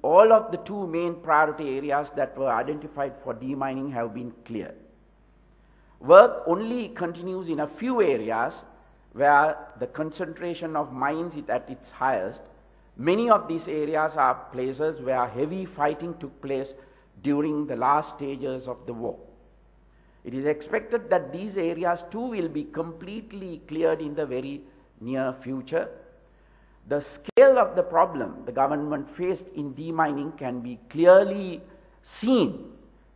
all of the two main priority areas that were identified for demining have been cleared. Work only continues in a few areas where the concentration of mines is at its highest. Many of these areas are places where heavy fighting took place during the last stages of the war. It is expected that these areas too will be completely cleared in the very near future. The scale of the problem the government faced in demining can be clearly seen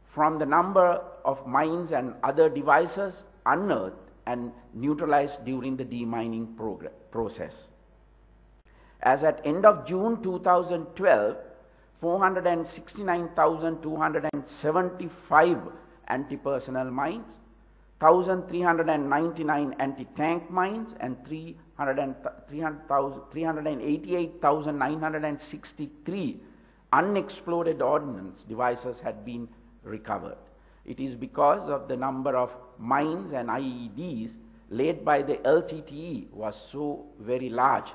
from the number of mines and other devices unearthed and neutralized during the demining process. As at end of June 2012, 469,275 anti-personnel mines, 1,399 anti-tank mines, and 388,963 unexploded ordnance devices had been recovered. It is because of the number of mines and IEDs laid by the LTTE was so very large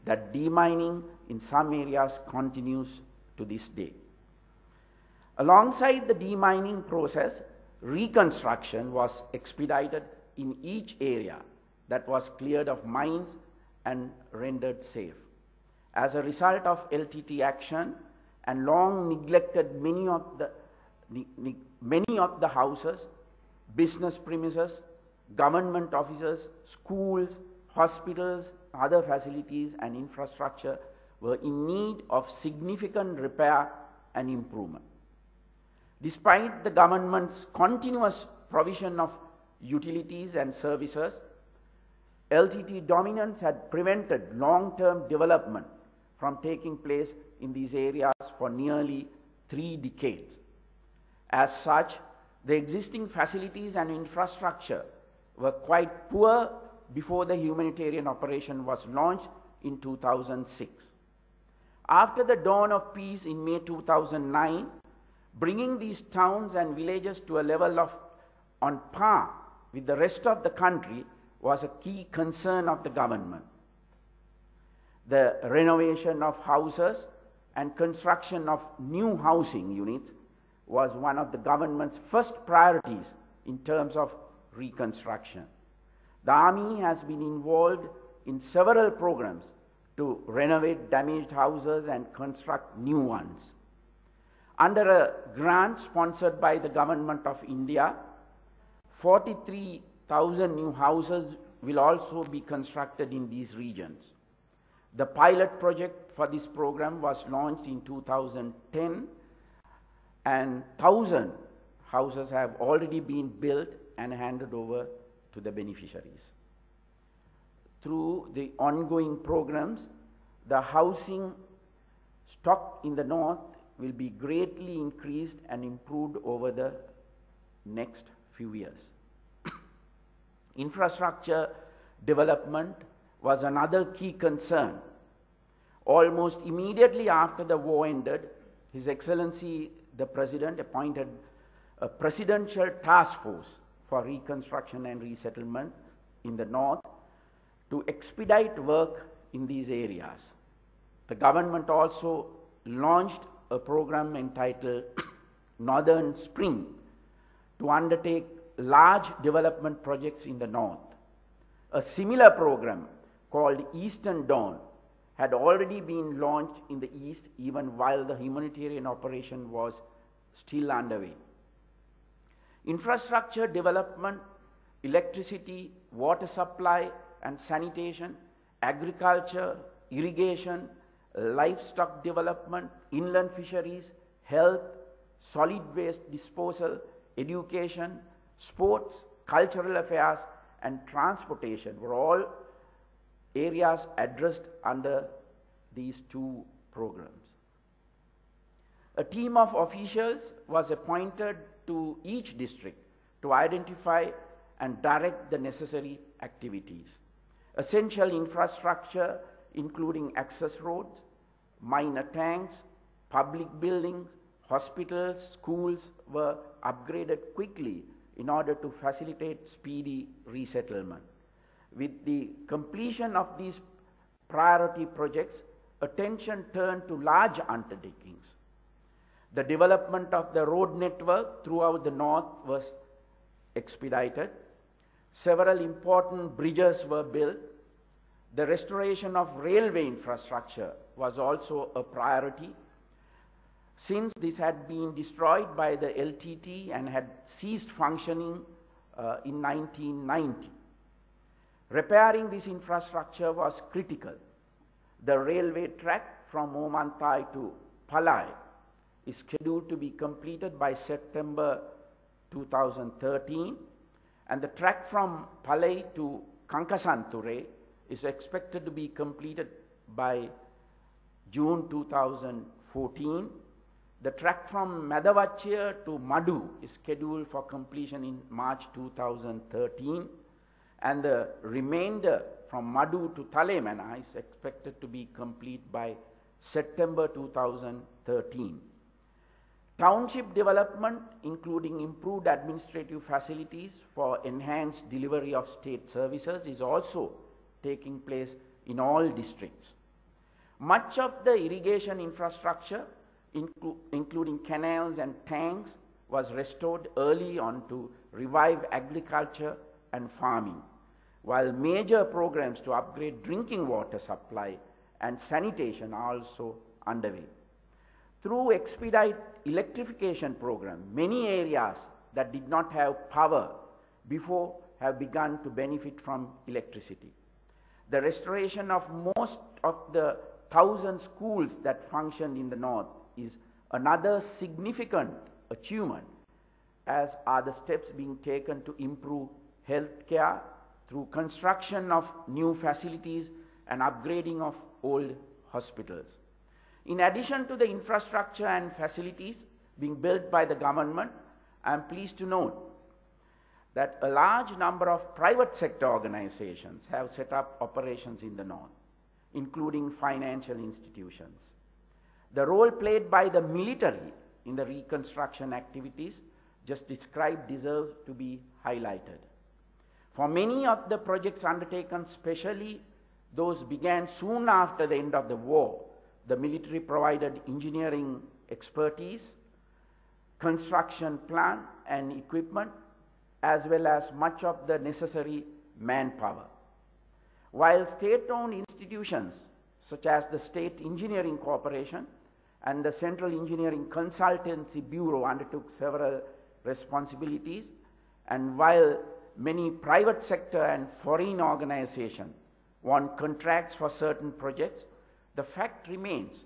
that demining in some areas continues to this day. Alongside the demining process, reconstruction was expedited in each area that was cleared of mines and rendered safe. As a result of LTT action and long neglected many of the houses, business premises, government offices, schools, hospitals, other facilities and infrastructure were in need of significant repair and improvement. Despite the government's continuous provision of utilities and services, LTT dominance had prevented long-term development from taking place in these areas for nearly 3 decades. As such, the existing facilities and infrastructure were quite poor before the humanitarian operation was launched in 2006. After the dawn of peace in May 2009, bringing these towns and villages to a level of on par with the rest of the country was a key concern of the government. The renovation of houses and construction of new housing units was one of the government's first priorities in terms of reconstruction. The Army has been involved in several programs to renovate damaged houses and construct new ones. Under a grant sponsored by the Government of India, 43,000 new houses will also be constructed in these regions. The pilot project for this program was launched in 2010, and 1,000 houses have already been built and handed over to the beneficiaries. Through the ongoing programs, the housing stock in the north will be greatly increased and improved over the next few years. Infrastructure development was another key concern. Almost immediately after the war ended, His Excellency the President appointed a presidential task force for reconstruction and resettlement in the north to expedite work in these areas. The government also launched a program entitled Northern Spring to undertake large development projects in the north. A similar program called Eastern Dawn had already been launched in the east even while the humanitarian operation was still underway. Infrastructure development, electricity, water supply and sanitation, agriculture, irrigation, livestock development, inland fisheries, health, solid waste disposal, education, sports, cultural affairs, and transportation were all areas addressed under these two programs. A team of officials was appointed to each district to identify and direct the necessary activities. Essential infrastructure, including access roads, minor tanks, public buildings, hospitals, schools, were upgraded quickly in order to facilitate speedy resettlement. With the completion of these priority projects, attention turned to large undertakings. The development of the road network throughout the north was expedited. Several important bridges were built. The restoration of railway infrastructure was also a priority, since this had been destroyed by the LTT and had ceased functioning in 1990. Repairing this infrastructure was critical. The railway track from Omantai to Palai is scheduled to be completed by September 2013, and the track from Palai to Kankasanture is expected to be completed by June 2014. The track from Madavachya to Madu is scheduled for completion in March 2013, and the remainder from Madu to Talemana is expected to be complete by September 2013. Township development, including improved administrative facilities for enhanced delivery of state services, is also taking place in all districts. Much of the irrigation infrastructure, including canals and tanks, was restored early on to revive agriculture and farming, while major programs to upgrade drinking water supply and sanitation are also underway. Through expedite electrification program, many areas that did not have power before have begun to benefit from electricity. The restoration of most of the 1,000 schools that functioned in the north is another significant achievement, as are the steps being taken to improve health care through construction of new facilities and upgrading of old hospitals. In addition to the infrastructure and facilities being built by the government, I am pleased to note that a large number of private sector organizations have set up operations in the north, including financial institutions. The role played by the military in the reconstruction activities just described deserves to be highlighted. For many of the projects undertaken, especially those began soon after the end of the war, the military provided engineering expertise, construction plan and equipment, as well as much of the necessary manpower. While state-owned institutions such as the State Engineering Corporation and the Central Engineering Consultancy Bureau undertook several responsibilities, and while many private sector and foreign organizations won contracts for certain projects, the fact remains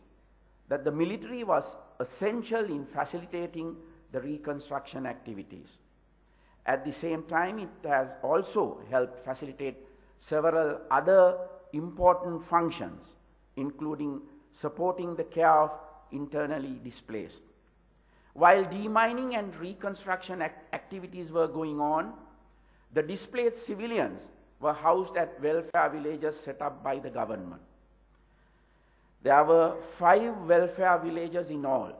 that the military was essential in facilitating the reconstruction activities. At the same time, it has also helped facilitate several other important functions, including supporting the care of internally displaced. While demining and reconstruction activities were going on, the displaced civilians were housed at welfare villages set up by the government. There were 5 welfare villages in all,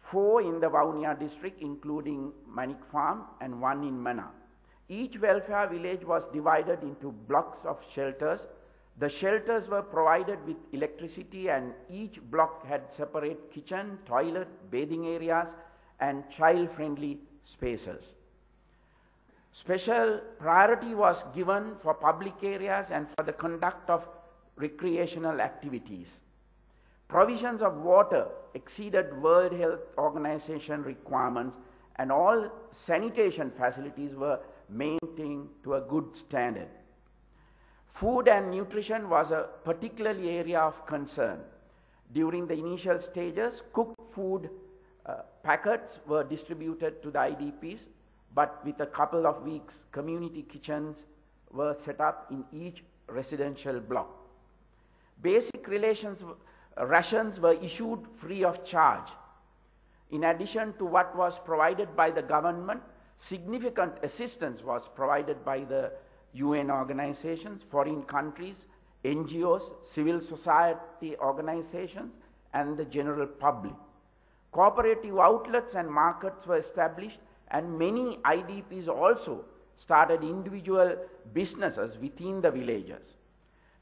4 in the Vaunia district, including Manik Farm, and 1 in Mana. Each welfare village was divided into blocks of shelters. The shelters were provided with electricity, and each block had separate kitchen, toilet, bathing areas, and child-friendly spaces. Special priority was given for public areas and for the conduct of recreational activities. Provisions of water exceeded World Health Organization requirements, and all sanitation facilities were maintained to a good standard. Food and nutrition was a particular area of concern. During the initial stages, cooked food packets were distributed to the IDPs, but with a couple of weeks, community kitchens were set up in each residential block. Basic rations were issued free of charge. In addition to what was provided by the government, significant assistance was provided by the UN organizations, foreign countries, NGOs, civil society organizations, and the general public. Cooperative outlets and markets were established, and many IDPs also started individual businesses within the villages.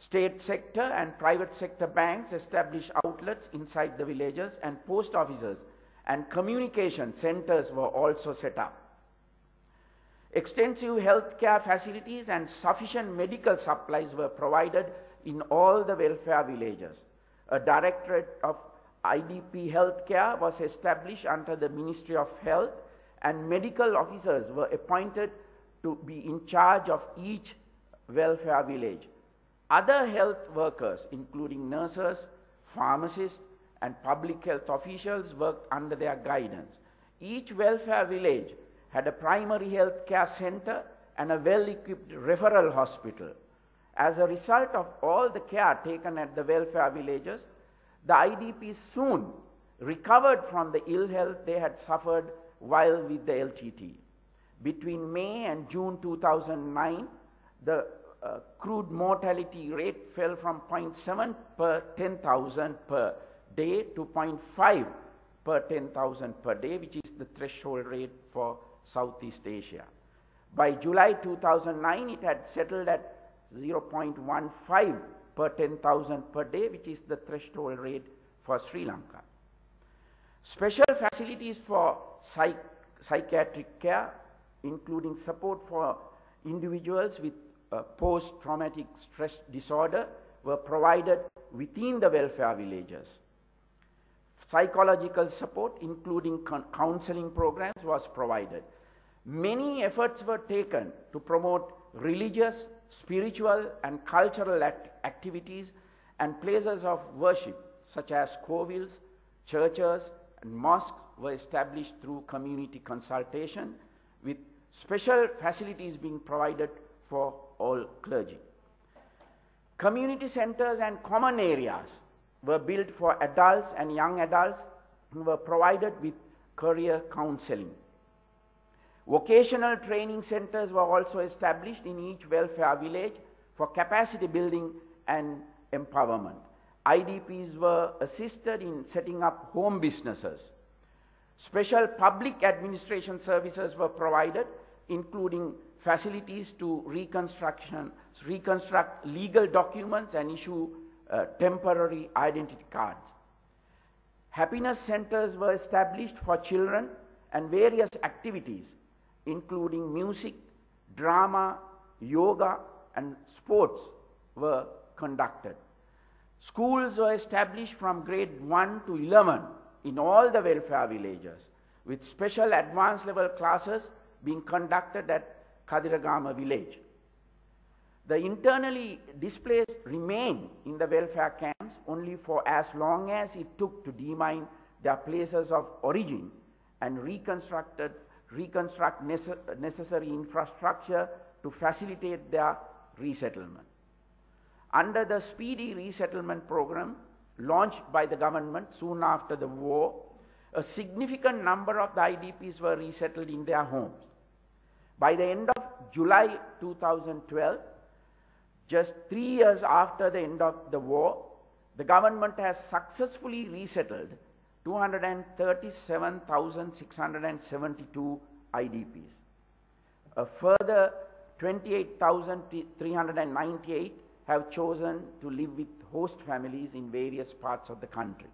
State sector and private sector banks established outlets inside the villages, and post offices and communication centers were also set up. Extensive healthcare facilities and sufficient medical supplies were provided in all the welfare villages. A directorate of IDP healthcare was established under the Ministry of Health, and medical officers were appointed to be in charge of each welfare village. Other health workers, including nurses, pharmacists, and public health officials, worked under their guidance. Each welfare village had a primary health care center and a well-equipped referral hospital. As a result of all the care taken at the welfare villages, the IDPs soon recovered from the ill health they had suffered while with the LTT. Between May and June 2009, the crude mortality rate fell from 0.7 per 10,000 per day to 0.5 per 10,000 per day, which is the threshold rate for Southeast Asia. By July 2009, it had settled at 0.15 per 10,000 per day, which is the threshold rate for Sri Lanka. Special facilities for psychiatric care, including support for individuals with post-traumatic stress disorder, were provided within the welfare villages. Psychological support, including counseling programs, was provided. Many efforts were taken to promote religious, spiritual, and cultural activities and places of worship, such as kovils, churches, and mosques were established through community consultation, with special facilities being provided for all clergy. Community centers and common areas were built for adults and young adults who were provided with career counseling. Vocational training centers were also established in each welfare village for capacity building and empowerment. IDPs were assisted in setting up home businesses. Special public administration services were provided, including facilities to reconstruct legal documents and issue temporary identity cards. Happiness centers were established for children, and various activities, including music, drama, yoga, and sports, were conducted. Schools were established from grade 1 to 11 in all the welfare villages, with special advanced level classes being conducted at Kadiragama village. The internally displaced remained in the welfare camps only for as long as it took to demine their places of origin and reconstruct necessary infrastructure to facilitate their resettlement. Under the Speedy Resettlement Program launched by the government soon after the war, a significant number of the IDPs were resettled in their homes. By the end of July 2012, just 3 years after the end of the war, the government has successfully resettled 237,672 IDPs. A further 28,398 have chosen to live with host families in various parts of the country.